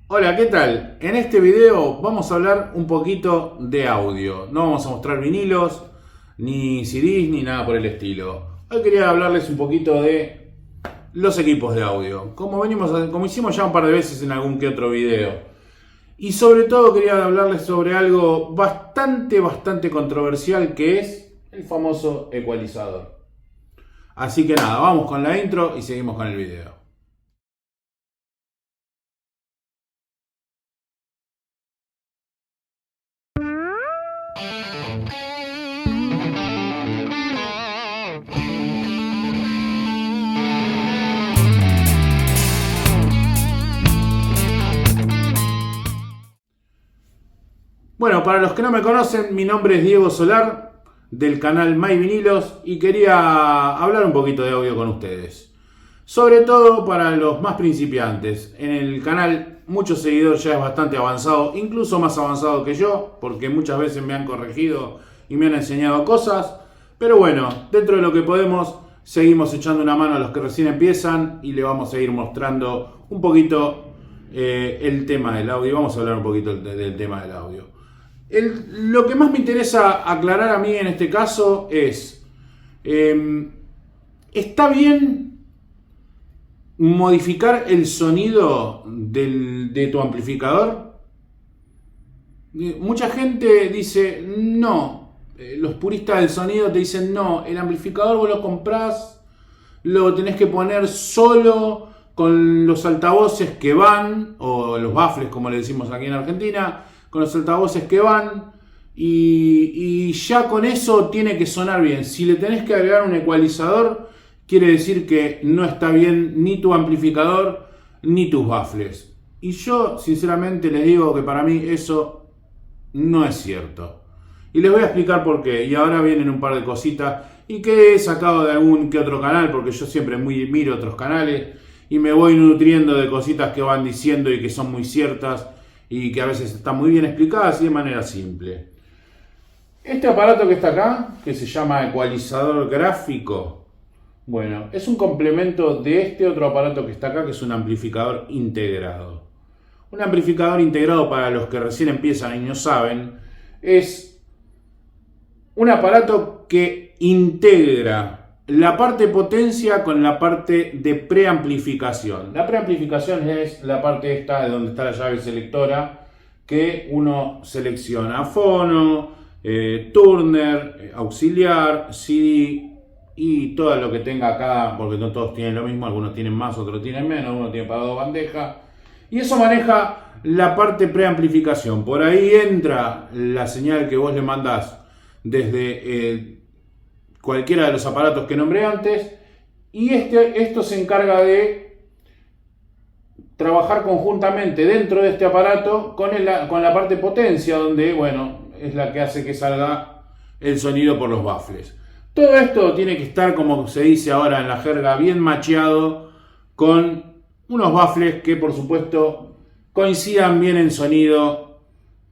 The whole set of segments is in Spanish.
Hola, ¿qué tal? En este video vamos a hablar un poquito de audio. No vamos a mostrar vinilos, ni CDs, ni nada por el estilo. Hoy quería hablarles un poquito de los equipos de audio, como hicimos ya un par de veces en algún que otro video. Y sobre todo quería hablarles sobre algo bastante controversial, que es el famoso ecualizador. Así que nada, vamos con la intro y seguimos con el video. Bueno, para los que no me conocen, mi nombre es Diego Solar, del canal My Vinilos, y quería hablar un poquito de audio con ustedes. Sobre todo para los más principiantes. En el canal muchos seguidores ya es bastante avanzado, incluso más avanzado que yo, porque muchas veces me han corregido y me han enseñado cosas. Pero bueno, dentro de lo que podemos, seguimos echando una mano a los que recién empiezan y le vamos a ir mostrando un poquito el tema del audio. Vamos a hablar un poquito del tema del audio. Lo que más me interesa aclarar a mí en este caso es, ¿está bien modificar el sonido de tu amplificador? Mucha gente dice no. Los puristas del sonido te dicen no, el amplificador vos lo comprás, lo tenés que poner solo con los altavoces que van, o los baffles como le decimos aquí en Argentina, con los altavoces que van, y ya con eso tiene que sonar bien. Si le tenés que agregar un ecualizador, quiere decir que no está bien ni tu amplificador ni tus baffles. Y yo sinceramente les digo que para mí eso no es cierto. Y les voy a explicar por qué. Y ahora vienen un par de cositas y que he sacado de algún que otro canal, porque yo siempre miro otros canales y me voy nutriendo de cositas que van diciendo y que son muy ciertas y que a veces están muy bien explicadas y de manera simple. Este aparato que está acá, que se llama ecualizador gráfico, bueno, es un complemento de este otro aparato que está acá, que es un amplificador integrado. Un amplificador integrado, para los que recién empiezan y no saben, es un aparato que integra la parte potencia con la parte de preamplificación. La preamplificación es la parte esta de donde está la llave selectora, que uno selecciona fono, Turner, auxiliar, CD y todo lo que tenga cada, porque no todos tienen lo mismo, algunos tienen más, otros tienen menos, uno tiene para dos bandejas, y eso maneja la parte preamplificación. Por ahí entra la señal que vos le mandás desde cualquiera de los aparatos que nombré antes, y esto se encarga de trabajar conjuntamente dentro de este aparato con la parte potencia, donde, bueno, es la que hace que salga el sonido por los baffles. Todo esto tiene que estar, como se dice ahora en la jerga, bien macheado con unos baffles que, por supuesto, coincidan bien en sonido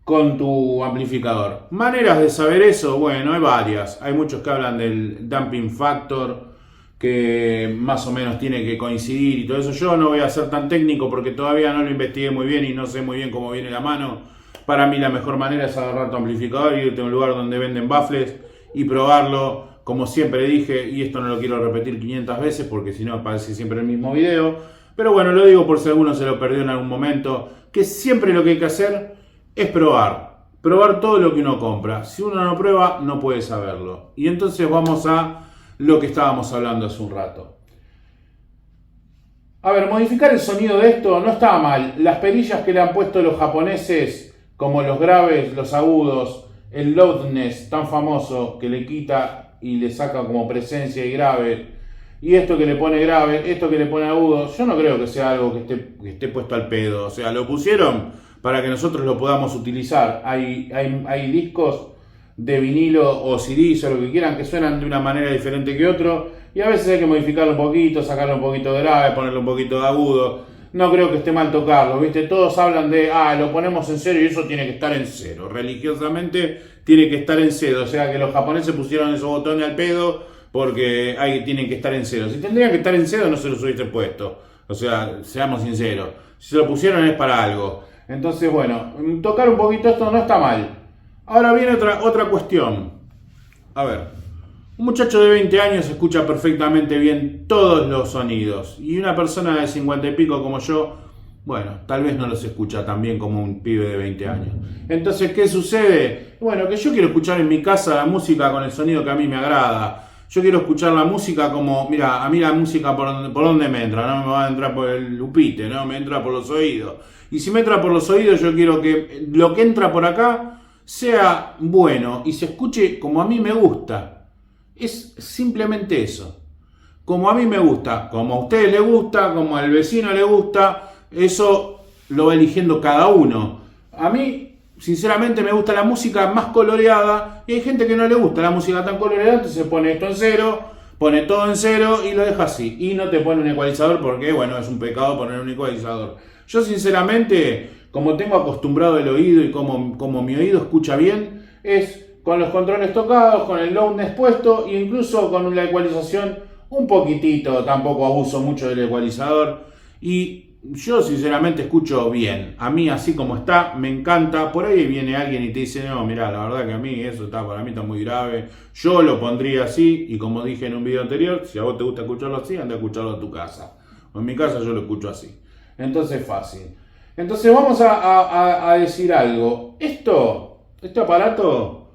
con tu amplificador. Maneras de saber eso, bueno, hay varias. Hay muchos que hablan del damping factor, que más o menos tiene que coincidir y todo eso. Yo no voy a ser tan técnico porque todavía no lo investigué muy bien y no sé muy bien cómo viene la mano. Para mí la mejor manera es agarrar tu amplificador y irte a un lugar donde venden baffles y probarlo, como siempre dije, y esto no lo quiero repetir 500 veces porque si no parece siempre el mismo video. Pero bueno, lo digo por si alguno se lo perdió en algún momento, que siempre lo que hay que hacer es probar todo lo que uno compra. Si uno no prueba, no puede saberlo. Y entonces vamos a lo que estábamos hablando hace un rato. A ver, modificar el sonido de esto no estaba mal. Las perillas que le han puesto los japoneses, como los graves, los agudos, el loudness tan famoso que le quita y le saca como presencia y grave, y esto que le pone grave, esto que le pone agudo, yo no creo que sea algo que esté puesto al pedo. O sea, lo pusieron para que nosotros lo podamos utilizar. Hay discos de vinilo o CDs o lo que quieran que suenan de una manera diferente que otro, y a veces hay que modificarlo un poquito, sacarle un poquito de grave, ponerle un poquito de agudo. No creo que esté mal tocarlo, ¿viste? Todos hablan de, lo ponemos en cero y eso tiene que estar en cero. Religiosamente tiene que estar en cero. O sea que los japoneses pusieron esos botones al pedo porque tienen que estar en cero. Si tendrían que estar en cero no se los hubiese puesto. O sea, seamos sinceros. Si se lo pusieron es para algo. Entonces, bueno, tocar un poquito esto no está mal. Ahora viene otra cuestión. A ver, un muchacho de 20 años escucha perfectamente bien todos los sonidos. Y una persona de 50 y pico como yo, bueno, tal vez no los escucha tan bien como un pibe de 20 años. Entonces, ¿qué sucede? Bueno, que yo quiero escuchar en mi casa la música con el sonido que a mí me agrada. Yo quiero escuchar la música como, mira, a mí la música por donde me entra, no me va a entrar por el lupite, no me entra por los oídos. Y si me entra por los oídos, yo quiero que lo que entra por acá sea bueno y se escuche como a mí me gusta. Es simplemente eso. Como a mí me gusta, como a ustedes les gusta, como al vecino le gusta, eso lo va eligiendo cada uno. A mí, sinceramente, me gusta la música más coloreada y hay gente que no le gusta la música tan coloreada, entonces pone esto en cero, pone todo en cero y lo deja así. Y no te pone un ecualizador porque, bueno, es un pecado poner un ecualizador. Yo, sinceramente, como tengo acostumbrado el oído y como mi oído escucha bien, es con los controles tocados, con el loudness puesto e incluso con la ecualización un poquitito, tampoco abuso mucho del ecualizador. Y yo sinceramente escucho bien. A mí así como está, me encanta. Por ahí viene alguien y te dice, no, mirá, la verdad que a mí eso para mí está muy grave. Yo lo pondría así y como dije en un video anterior, si a vos te gusta escucharlo así, anda a escucharlo a tu casa. O en mi casa yo lo escucho así. Entonces fácil. Entonces vamos a decir algo. Este aparato,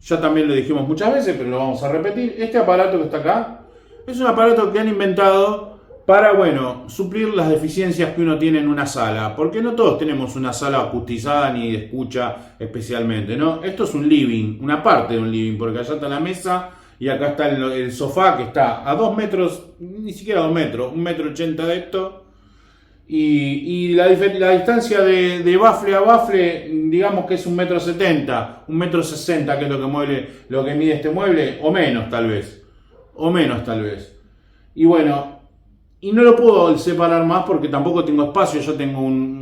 ya también lo dijimos muchas veces, pero lo vamos a repetir. Este aparato que está acá, es un aparato que han inventado para, bueno, suplir las deficiencias que uno tiene en una sala. Porque no todos tenemos una sala acustizada ni de escucha especialmente, ¿no? Esto es un living, una parte de un living, porque allá está la mesa y acá está el sofá que está a 2 metros, ni siquiera 2 metros, 1,80 m de esto. Y la distancia de bafle a bafle, digamos que es 1,70 m, 1,60 m, que es lo que mide este mueble, o menos tal vez. Y bueno, y no lo puedo separar más porque tampoco tengo espacio. Yo tengo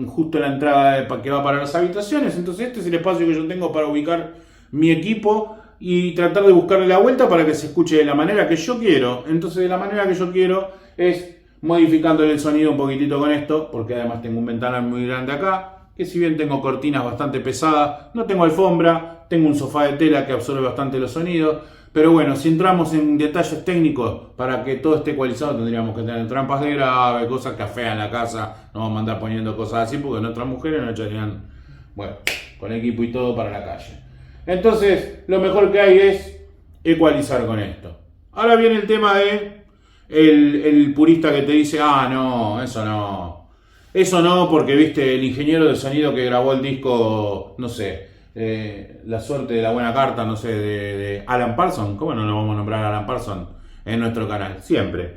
justo la entrada que va para las habitaciones. Entonces este es el espacio que yo tengo para ubicar mi equipo y tratar de buscarle la vuelta para que se escuche de la manera que yo quiero. Entonces de la manera que yo quiero es modificándole el sonido un poquitito con esto, porque además tengo un ventanal muy grande acá, que si bien tengo cortinas bastante pesadas, no tengo alfombra, tengo un sofá de tela que absorbe bastante los sonidos. Pero bueno, si entramos en detalles técnicos, para que todo esté ecualizado tendríamos que tener trampas de grave, cosas que afean la casa. No vamos a andar poniendo cosas así porque nuestras mujeres nos echarían, bueno, con equipo y todo para la calle. Entonces, lo mejor que hay es ecualizar con esto. Ahora viene el tema de el purista que te dice, no, eso no. Eso no, porque viste, el ingeniero de sonido que grabó el disco, no sé, La suerte de la buena carta, no sé, de Alan Parsons. ¿Cómo no lo vamos a nombrar a Alan Parsons en nuestro canal? Siempre.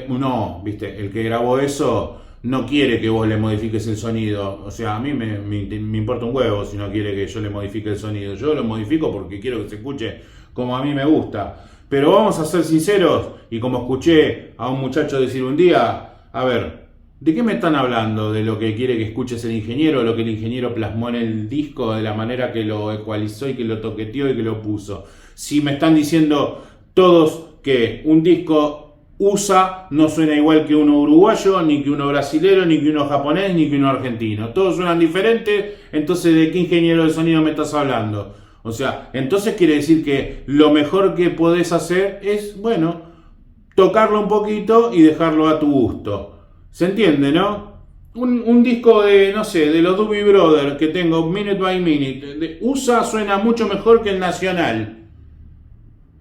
No, viste, el que grabó eso no quiere que vos le modifiques el sonido. O sea, a mí me importa un huevo si no quiere que yo le modifique el sonido. Yo lo modifico porque quiero que se escuche como a mí me gusta. Pero vamos a ser sinceros, y como escuché a un muchacho decir un día, a ver, ¿de qué me están hablando? ¿De lo que quiere que escuches el ingeniero? ¿Lo que el ingeniero plasmó en el disco? ¿De la manera que lo ecualizó y que lo toqueteó y que lo puso? Si me están diciendo todos que un disco USA no suena igual que uno uruguayo, ni que uno brasilero, ni que uno japonés, ni que uno argentino. Todos suenan diferentes, entonces ¿de qué ingeniero de sonido me estás hablando? O sea, entonces quiere decir que lo mejor que podés hacer es, bueno, tocarlo un poquito y dejarlo a tu gusto. ¿Se entiende, no? Un disco de, no sé, de los Doobie Brothers que tengo, Minute by Minute, de USA suena mucho mejor que el Nacional.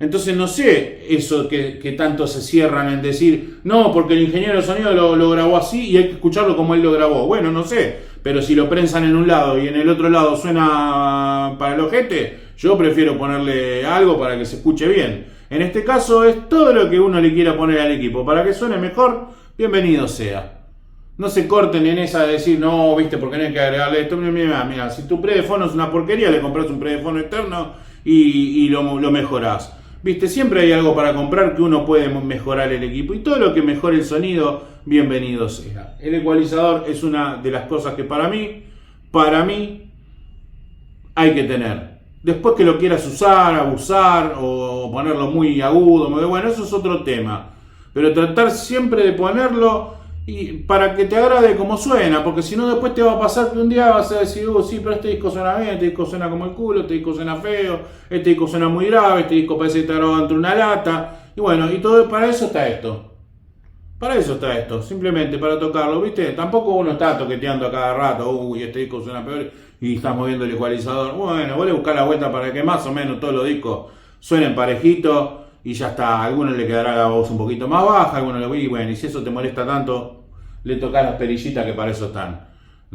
Entonces no sé eso que tanto se cierran en decir, no, porque el ingeniero de sonido lo grabó así y hay que escucharlo como él lo grabó. Bueno, no sé, pero si lo prensan en un lado y en el otro lado suena para el ojete, yo prefiero ponerle algo para que se escuche bien. En este caso es todo lo que uno le quiera poner al equipo. Para que suene mejor, bienvenido sea. No se corten en esa de decir, no, viste, porque no hay que agregarle esto. Mira, si tu predefono es una porquería, le compras un predefono externo y lo mejorás. Viste, siempre hay algo para comprar que uno puede mejorar el equipo. Y todo lo que mejore el sonido, bienvenido sea. El ecualizador es una de las cosas que para mí, hay que tener. Después que lo quieras usar, abusar o ponerlo muy agudo, bueno, eso es otro tema. Pero tratar siempre de ponerlo y para que te agrade como suena, porque si no después te va a pasar que un día vas a decir, sí, pero este disco suena bien, este disco suena como el culo, este disco suena feo, este disco suena muy grave, este disco parece que está grabado entre una lata, y bueno, y todo para eso está esto. Para eso está esto, simplemente para tocarlo, ¿viste? Tampoco uno está toqueteando a cada rato, uy, este disco suena peor y estás moviendo el ecualizador. Bueno, vos le buscás la vuelta para que más o menos todos los discos suenen parejitos y ya está. A algunos le quedará la voz un poquito más baja, a algunos le y bueno, y si eso te molesta tanto, le tocás las perillitas que para eso están.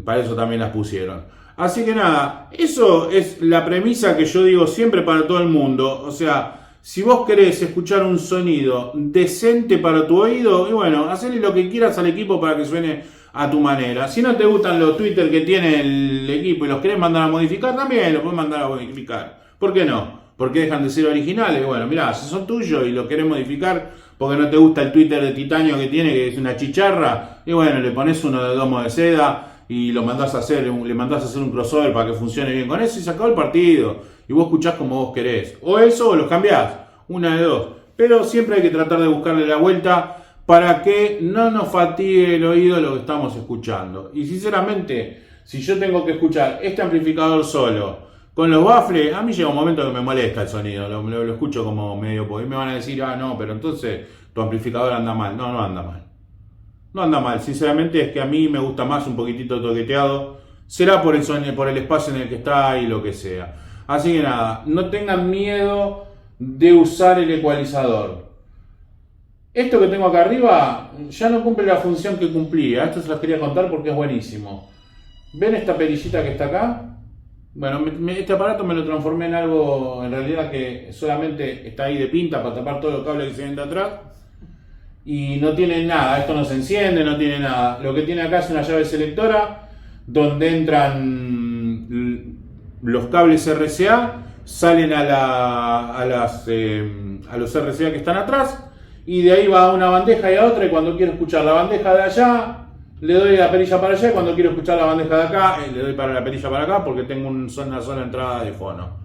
Para eso también las pusieron. Así que nada, eso es la premisa que yo digo siempre para todo el mundo. O sea, si vos querés escuchar un sonido decente para tu oído, y bueno, hacele lo que quieras al equipo para que suene a tu manera. Si no te gustan los Twitter que tiene el equipo y los querés mandar a modificar, también los puedes mandar a modificar. ¿Por qué no? Porque dejan de ser originales. Bueno, mirá, si son tuyos y los querés modificar porque no te gusta el Twitter de titanio que tiene, que es una chicharra, y bueno, le pones uno de domo de seda y lo mandás a hacer, le mandás a hacer un crossover para que funcione bien con eso y se acabó el partido. Y vos escuchás como vos querés. O eso o los cambiás. Una de dos. Pero siempre hay que tratar de buscarle la vuelta para que no nos fatigue el oído lo que estamos escuchando. Y sinceramente, si yo tengo que escuchar este amplificador solo con los baffles, a mí llega un momento que me molesta el sonido. Lo escucho como medio... Y me van a decir, no, pero entonces tu amplificador anda mal. No, no anda mal. No anda mal. Sinceramente es que a mí me gusta más un poquitito toqueteado. Será por el sonido, por el espacio en el que está y lo que sea. Así que nada, no tengan miedo de usar el ecualizador. Esto que tengo acá arriba ya no cumple la función que cumplía. Esto se los quería contar porque es buenísimo. ¿Ven esta perillita que está acá? Bueno, este aparato me lo transformé en algo, en realidad, que solamente está ahí de pinta para tapar todos los cables que se ven de atrás. Y no tiene nada, esto no se enciende, no tiene nada. Lo que tiene acá es una llave selectora donde entran los cables RCA, salen a los RCA que están atrás y de ahí va a una bandeja y a otra, y cuando quiero escuchar la bandeja de allá le doy la perilla para allá, y cuando quiero escuchar la bandeja de acá le doy para la perilla para acá, porque tengo una sola entrada de fono.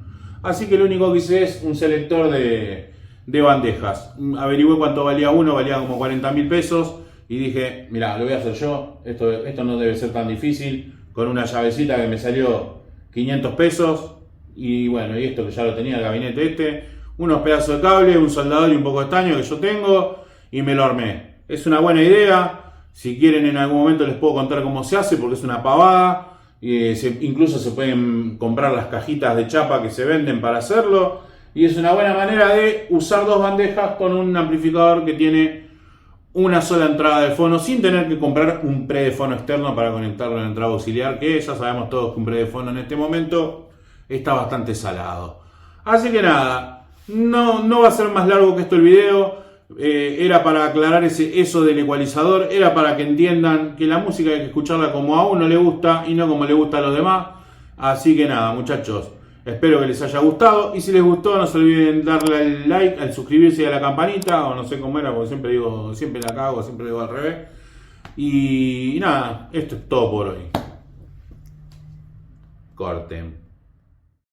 Así que lo único que hice es un selector de bandejas. Averigüé cuánto valía uno, valía como 40.000 pesos y dije, mirá, lo voy a hacer yo, esto no debe ser tan difícil, con una llavecita que me salió 500 pesos, y bueno, y esto que ya lo tenía el gabinete unos pedazos de cable, un soldador y un poco de estaño que yo tengo, y me lo armé. Es una buena idea. Si quieren, en algún momento les puedo contar cómo se hace, porque es una pavada. Incluso se pueden comprar las cajitas de chapa que se venden para hacerlo, y es una buena manera de usar dos bandejas con un amplificador que tiene una sola entrada de fono, sin tener que comprar un pre de fono externo para conectarlo en la entrada auxiliar, que ya sabemos todos que un pre de fono en este momento está bastante salado. Así que nada, no va a ser más largo que esto el video. Era para aclarar eso del ecualizador, era para que entiendan que la música hay que escucharla como a uno le gusta y no como le gusta a los demás. Así que nada, muchachos, espero que les haya gustado, y si les gustó no se olviden darle al like, al suscribirse y a la campanita, o no sé cómo era, porque siempre la cago, siempre digo al revés. Y nada, esto es todo por hoy. Corten.